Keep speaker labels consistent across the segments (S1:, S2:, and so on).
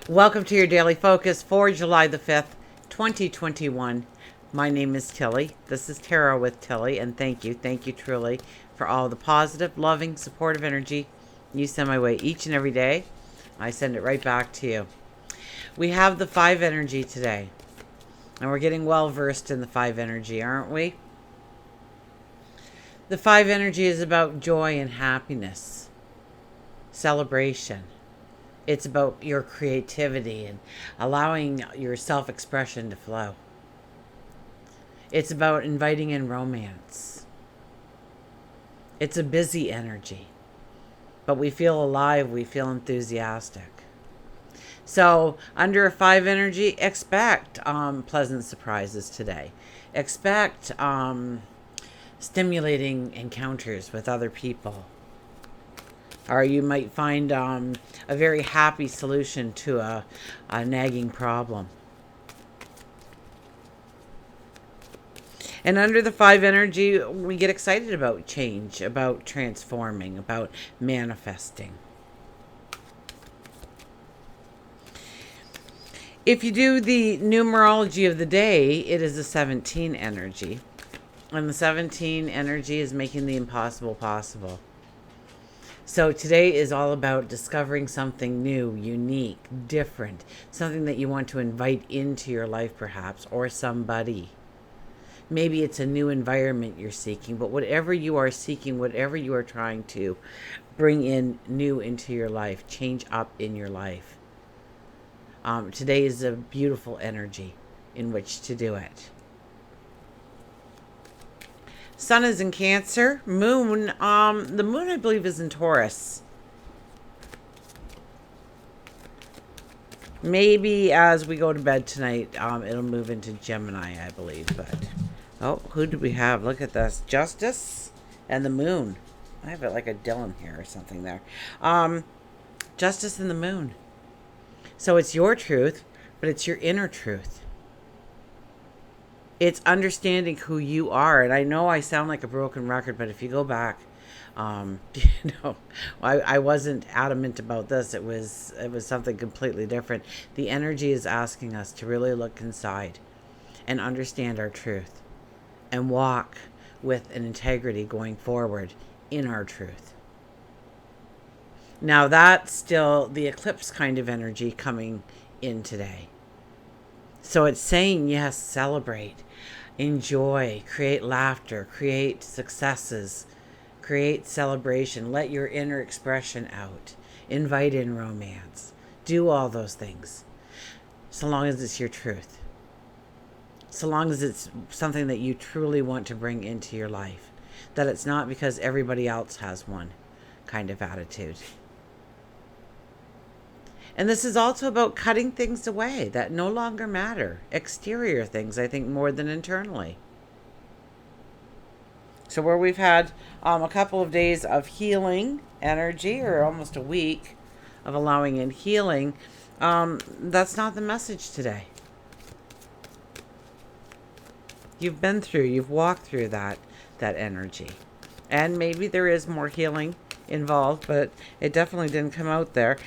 S1: Welcome to your daily focus for July the 5th, 2021. My name is Tilly. This is Tarot with Tilly, and thank you truly for all the positive, loving, supportive energy you send my way each and every day. I send it right back to you. We have the 5 energy today, and we're getting well versed in the 5 energy, aren't we? The 5 energy is about joy and happiness, celebration. It's about your creativity and allowing your self-expression to flow. It's about inviting in romance. It's a busy energy, but we feel alive, we feel enthusiastic. So under a 5 energy, expect pleasant surprises today. Expect stimulating encounters with other people. Or you might find a very happy solution to a nagging problem. And under the 5 energy, we get excited about change, about transforming, about manifesting. If you do the numerology of the day, it is a 17 energy. And the 17 energy is making the impossible possible. So today is all about discovering something new, unique, different, something that you want to invite into your life perhaps, or somebody. Maybe it's a new environment you're seeking, but whatever you are seeking, whatever you are trying to bring in new into your life, change up in your life. Today is a beautiful energy in which to do it. Sun is in Cancer. Moon, the moon I believe is in Taurus. Maybe as we go to bed tonight, it'll move into Gemini, I believe. But oh, who do we have? Look at this. Justice and the moon. I have it like a Dylan here or something there. Justice and the moon. So it's your truth, but it's your inner truth. It's understanding who you are. And I know I sound like a broken record, but if you go back, I wasn't adamant about this. It was something completely different. The energy is asking us to really look inside and understand our truth and walk with an integrity going forward in our truth. Now that's still the eclipse kind of energy coming in today. So it's saying, yes, celebrate, enjoy, create laughter, create successes, create celebration, let your inner expression out, invite in romance, do all those things, so long as it's your truth, so long as it's something that you truly want to bring into your life, that it's not because everybody else has one kind of attitude. And this is also about cutting things away that no longer matter. Exterior things, I think, more than internally. So where we've had a couple of days of healing energy, or almost a week of allowing in healing, that's not the message today. You've been through, you've walked through that energy. And maybe there is more healing involved, but it definitely didn't come out there.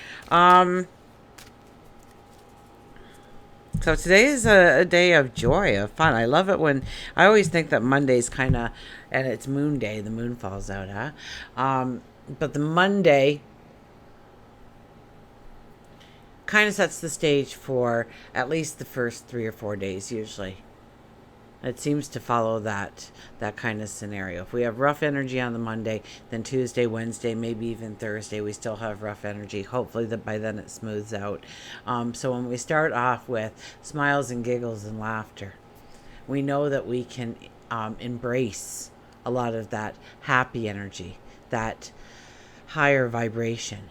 S1: So today is a day of joy, of fun. I love it when, I always think that Monday's kind of, and it's moon day, the moon falls out, but the Monday kind of sets the stage for at least the first 3 or 4 days usually. It seems to follow that kind of scenario. If we have rough energy on the Monday, then Tuesday, Wednesday, maybe even Thursday, we still have rough energy. Hopefully that by then it smooths out. So when we start off with smiles and giggles and laughter, we know that we can embrace a lot of that happy energy, that higher vibration.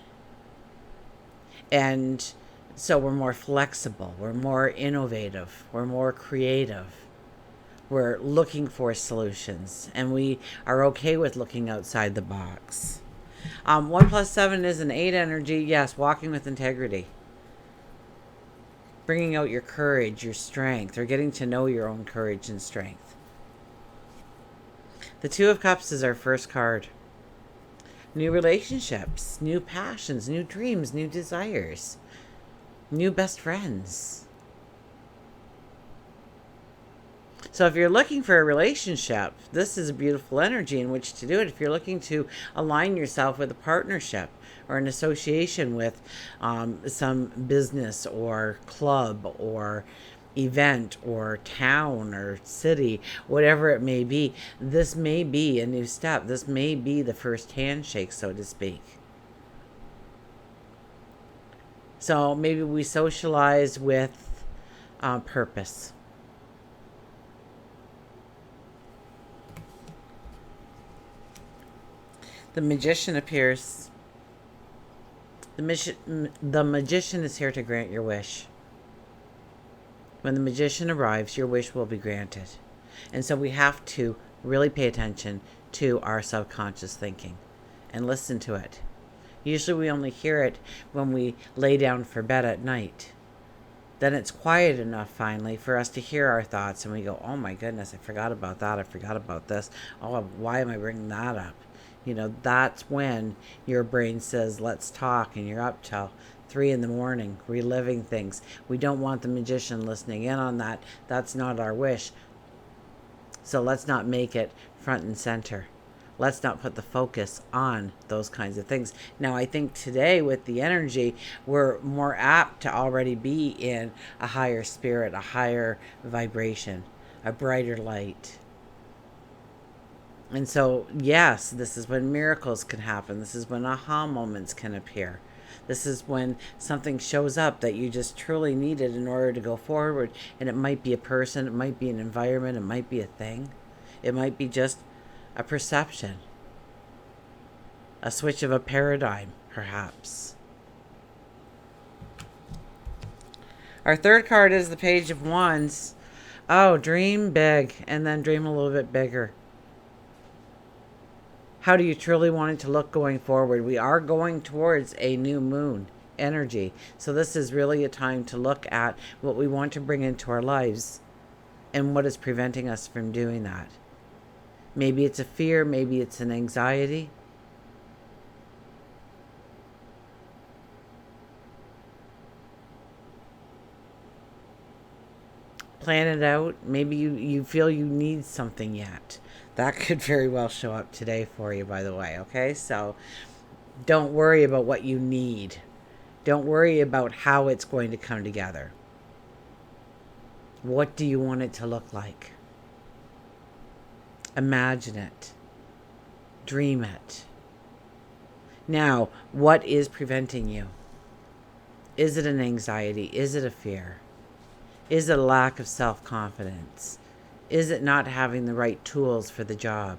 S1: And so we're more flexible, we're more innovative, we're more creative. We're looking for solutions, and we are okay with looking outside the box. 1 plus 7 is an 8 energy. Yes, walking with integrity. Bringing out your courage, your strength, or getting to know your own courage and strength. The 2 of Cups is our first card. New relationships, new passions, new dreams, new desires. new best friends. So if you're looking for a relationship, this is a beautiful energy in which to do it. If you're looking to align yourself with a partnership or an association with some business or club or event or town or city, whatever it may be, this may be a new step. This may be the first handshake, so to speak. So maybe we socialize with purpose. The magician appears. The magician is here to grant your wish. When the magician arrives, your wish will be granted. And so we have to really pay attention to our subconscious thinking and listen to it. Usually we only hear it when we lay down for bed at night. Then it's quiet enough finally for us to hear our thoughts and we go, oh my goodness, I forgot about that. I forgot about this. Oh, why am I bringing that up? You know, that's when your brain says, let's talk, and you're up till 3 a.m, reliving things. We don't want the magician listening in on that. That's not our wish. So let's not make it front and center. Let's not put the focus on those kinds of things. Now, I think today with the energy, we're more apt to already be in a higher spirit, a higher vibration, a brighter light. And so, yes, this is when miracles can happen. This is when aha moments can appear. This is when something shows up that you just truly needed in order to go forward. And it might be a person, it might be an environment, it might be a thing. It might be just a perception. A switch of a paradigm, perhaps. Our third card is the Page of Wands. Oh, dream big and then dream a little bit bigger. How do you truly want it to look going forward? We are going towards a new moon energy. So this is really a time to look at what we want to bring into our lives and what is preventing us from doing that. Maybe it's a fear, maybe it's an anxiety. Plan it out. Maybe you feel you need something yet. That could very well show up today for you, by the way, okay? So don't worry about what you need. Don't worry about how it's going to come together. What do you want it to look like? Imagine it. Dream it. Now, what is preventing you? Is it an anxiety? Is it a fear? Is it a lack of self-confidence? Is it not having the right tools for the job?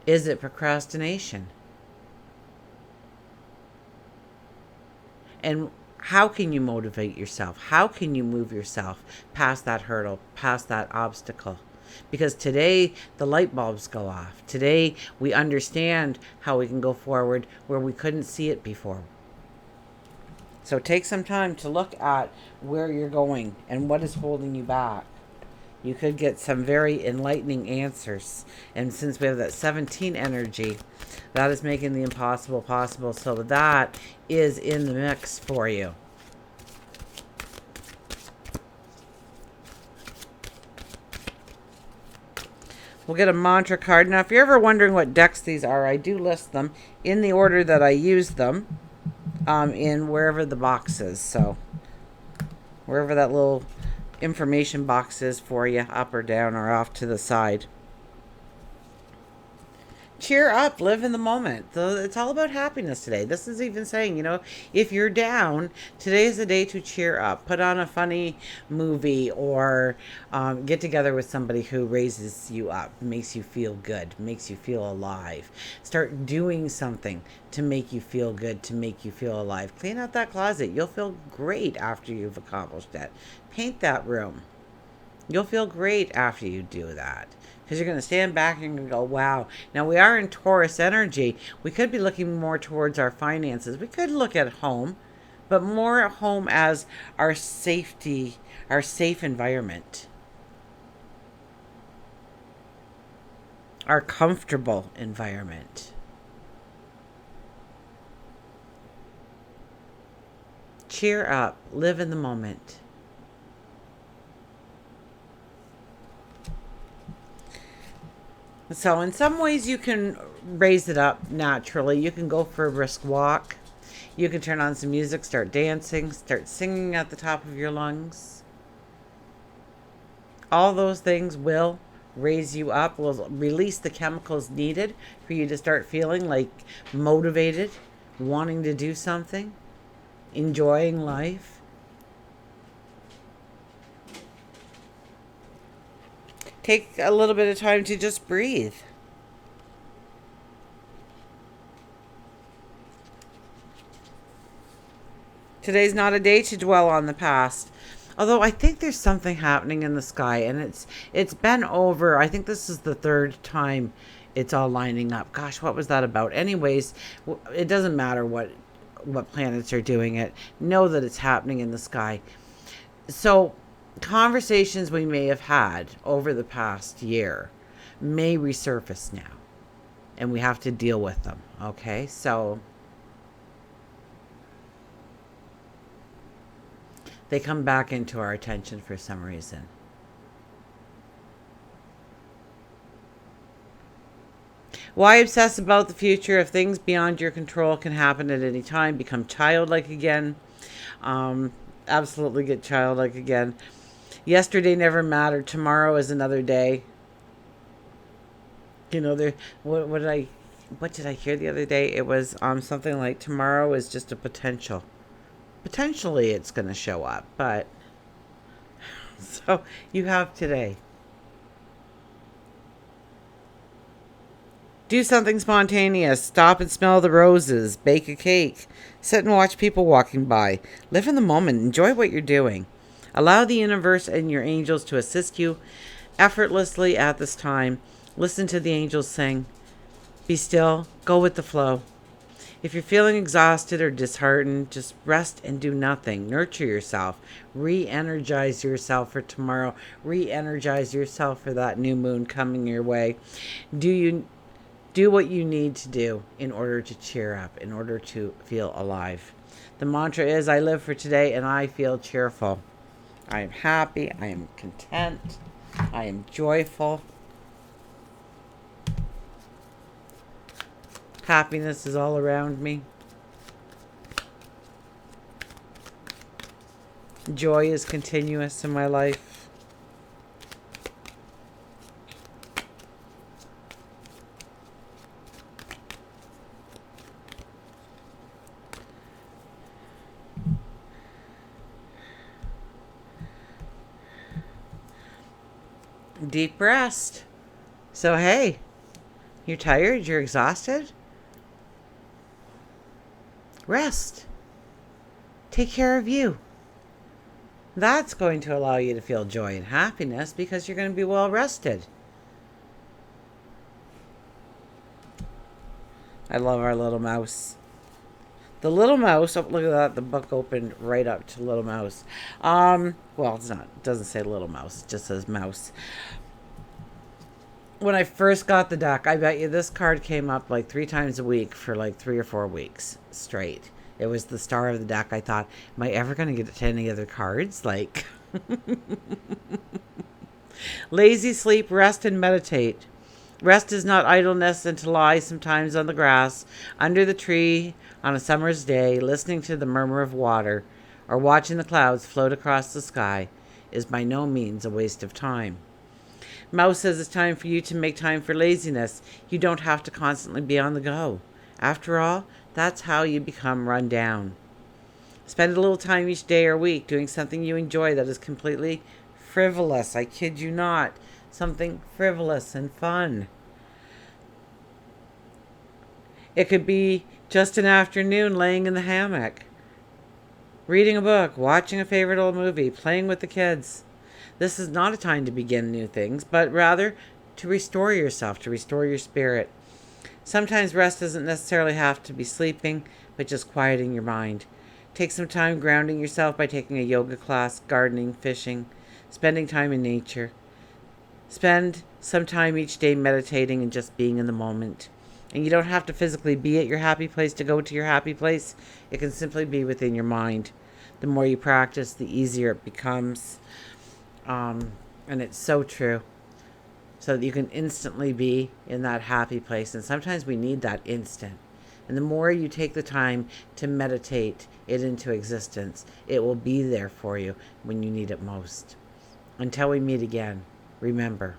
S1: Is it procrastination? And how can you motivate yourself? How can you move yourself past that hurdle, past that obstacle? Because today the light bulbs go off. Today we understand how we can go forward where we couldn't see it before. So take some time to look at where you're going and what is holding you back. You could get some very enlightening answers. And since we have that 17 energy, that is making the impossible possible. So that is in the mix for you. We'll get a mantra card. Now, if you're ever wondering what decks these are, I do list them in the order that I use them. In wherever the box is. So wherever that little information box is for you, up or down or off to the side. Cheer up, live in the moment. It's all about happiness today. This is even saying, you know, if you're down, today is the day to cheer up. Put on a funny movie or get together with somebody who raises you up, makes you feel good, makes you feel alive. Start doing something to make you feel good, to make you feel alive. Clean out that closet. You'll feel great after you've accomplished that. Paint that room. You'll feel great after you do that. Because you're going to stand back and go, wow. Now, we are in Taurus energy. We could be looking more towards our finances. We could look at home, but more at home as our safety, our safe environment. Our comfortable environment. Cheer up. Live in the moment. So in some ways you can raise it up naturally. You can go for a brisk walk. You can turn on some music, start dancing, start singing at the top of your lungs. All those things will raise you up, will release the chemicals needed for you to start feeling like motivated, wanting to do something, enjoying life. Take a little bit of time to just breathe. Today's not a day to dwell on the past. Although I think there's something happening in the sky, and it's been over. I think this is the third time it's all lining up. Gosh, what was that about? Anyways, it doesn't matter what planets are doing it. Know that it's happening in the sky. So conversations we may have had over the past year may resurface now, and we have to deal with them. Okay, so they come back into our attention for some reason. Why obsess about the future if things beyond your control can happen at any time? Become childlike again. Absolutely get childlike again. Yesterday never mattered. Tomorrow is another day. You know, what did I hear the other day? It was something like tomorrow is just a potential. Potentially it's going to show up, but so you have today. Do something spontaneous. Stop and smell the roses. Bake a cake. Sit and watch people walking by. Live in the moment. Enjoy what you're doing. Allow the universe and your angels to assist you effortlessly at this time. Listen to the angels sing. Be still. Go with the flow. If you're feeling exhausted or disheartened, just rest and do nothing. Nurture yourself. Re-energize yourself for tomorrow. Re-energize yourself for that new moon coming your way. Do what you need to do in order to cheer up, in order to feel alive. The mantra is, I live for today and I feel cheerful. I am happy. I am content. I am joyful. Happiness is all around me. Joy is continuous in my life. Deep rest. So, hey, you're tired? You're exhausted? Rest. Take care of you. That's going to allow you to feel joy and happiness because you're going to be well rested. I love our little mouse. The little mouse, oh, look at that, the book opened right up to little mouse. Well, it's not, it doesn't say little mouse, it just says mouse. When I first got the deck, I bet you this card came up like 3 times a week for like 3 or 4 weeks straight. It was the star of the deck. I thought, am I ever going to get to any other cards? Like, lazy sleep, rest, and meditate. Rest is not idleness and to lie sometimes on the grass, under the tree, on a summer's day, listening to the murmur of water, or watching the clouds float across the sky is by no means a waste of time. Mouse says it's time for you to make time for laziness. You don't have to constantly be on the go. After all, that's how you become run down. Spend a little time each day or week doing something you enjoy that is completely frivolous. I kid you not. Something frivolous and fun. It could be just an afternoon laying in the hammock, reading a book, watching a favorite old movie, playing with the kids. This is not a time to begin new things, but rather to restore yourself, to restore your spirit. Sometimes rest doesn't necessarily have to be sleeping, but just quieting your mind. Take some time grounding yourself by taking a yoga class, gardening, fishing, spending time in nature. Spend some time each day meditating and just being in the moment. And you don't have to physically be at your happy place to go to your happy place. It can simply be within your mind. The more you practice, the easier it becomes. And it's so true. So that you can instantly be in that happy place. And sometimes we need that instant. And the more you take the time to meditate it into existence, it will be there for you when you need it most. Until we meet again, remember,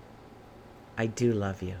S1: I do love you.